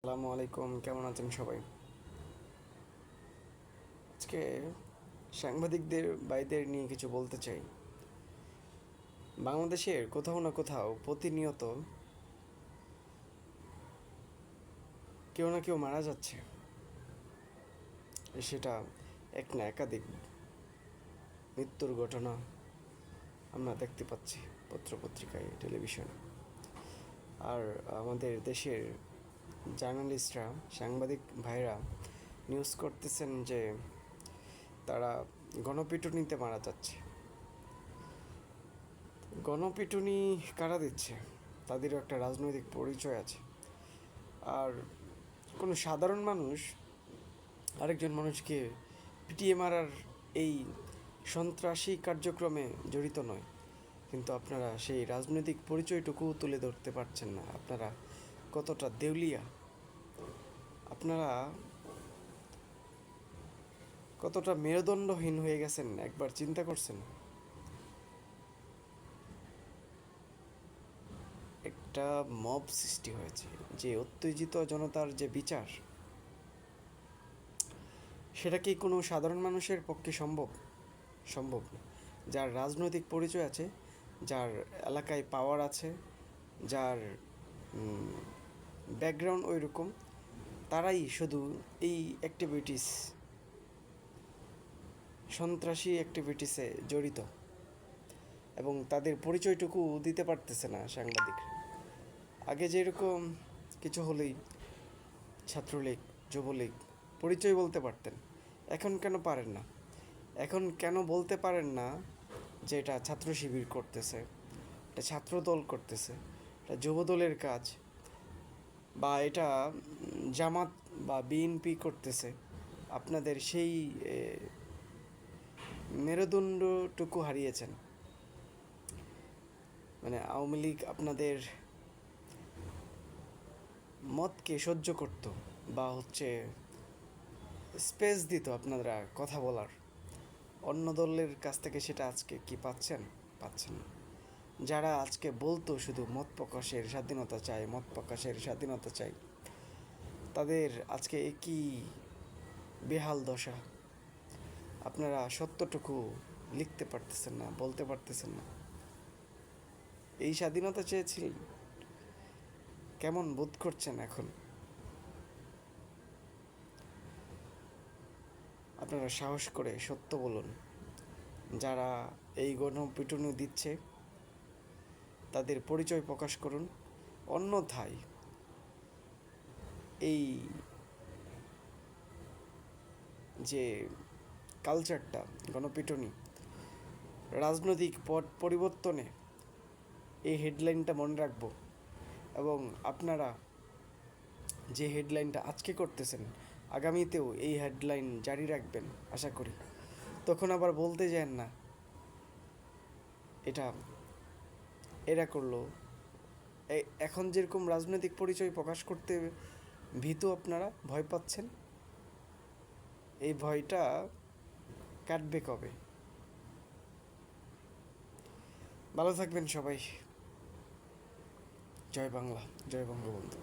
আসসালামু আলাইকুম, কেমন আছেন সবাই? আজকে সাংবাদিকদের ভাইদের নিয়ে কিছু বলতে চাই। বাংলাদেশের কোথাও না কোথাও প্রতিনিয়ত কেউ না কেউ মারা যাচ্ছে। সেটা এক না একাধিক মৃত্যুর ঘটনা আমরা দেখতে পাচ্ছি পত্রপত্রিকায়, টেলিভিশনে। আর আমাদের দেশের জার্নালিস্টরা, সাংবাদিক ভাইরা নিউজ করতেছেন যে তারা গণপিটুনিতে মারা যাচ্ছে। গণপিটুনি কারা দিচ্ছে? তাদেরও একটা রাজনৈতিক পরিচয় আছে। আর কোনো সাধারণ মানুষ আরেকজন মানুষকে পিটিয়ে মারার এই সন্ত্রাসী কার্যক্রমে জড়িত নয়, কিন্তু আপনারা সেই রাজনৈতিক পরিচয়টুকুও তুলে ধরতে পারছেন না। আপনারা কতটা দেউলিয়া, আপনারা কতটা মেরুদণ্ডহীন হয়ে গেছেন একবার চিন্তা করছেন? একটা মব সৃষ্টি হয়েছে, যে উত্তেজিত জনতার যে বিচার, সেটা কি কোনো সাধারণ মানুষের পক্ষে সম্ভব? সম্ভব না। যার রাজনৈতিক পরিচয় আছে, যার এলাকায় পাওয়ার আছে, যার ব্যাকগ্রাউন্ড ওই রকম, তারাই শুধু এই অ্যাক্টিভিটিস, সন্ত্রাসী অ্যাক্টিভিটিসে জড়িত, এবং তাদের পরিচয়টুকু দিতে পারতেছে না সাংবাদিকরা। আগে যেরকম কিছু হলেই ছাত্রলীগ, যুবলীগ পরিচয় বলতে পারতেন, এখন কেন পারেন না? এখন কেন বলতে পারেন না যে এটা ছাত্র শিবির করতেছে, এটা ছাত্র দল করতেছে, এটা যুবদলের কাজ, বা এটা জামাত বা বিএনপি করতেছে? আপনাদের সেই মেরুদণ্ডটুকু হারিয়েছেন। মানে আওয়ামী লীগ আপনাদের মতকে সহ্য করত, বা স্পেস দিত আপনারা কথা বলার। অন্য দলের কাছ থেকে সেটা আজকে কি পাচ্ছেন? পাচ্ছেন না। যারা আজকে বলতো শুধু মত প্রকাশের স্বাধীনতা চাই, মত প্রকাশের স্বাধীনতা চাই, তাদের আজকে একই বেহাল দশা। আপনারা সত্যটুকু লিখতে পারতেছেন না, বলতে পারতেছেন না। এই স্বাধীনতা চেয়েছিলেন, কেমন বোধ করছেন এখন? আপনারা সাহস করে সত্য বলুন। যারা এই গণপিটুনি দিচ্ছে তাদের পরিচয় প্রকাশ করুন, অন্যথায় এই যে কালচারটা, গণপিটুনি, রাজনৈতিক পট পরিবর্তনে এই হেডলাইনটা মনে রাখবো। এবং আপনারা যে হেডলাইনটা আজকে করতেছেন, আগামীতেও এই হেডলাইন জারি রাখবেন আশা করি। তখন আবার বলতে যান না এটা এরা করলো। এখন যেরকম রাজনৈতিক পরিচয় প্রকাশ করতে ভীত, আপনারা ভয় পাচ্ছেন, এই ভয়টা কাটবে কবে? ভালো থাকবেন সবাই। জয় বাংলা, জয় বঙ্গবন্ধু।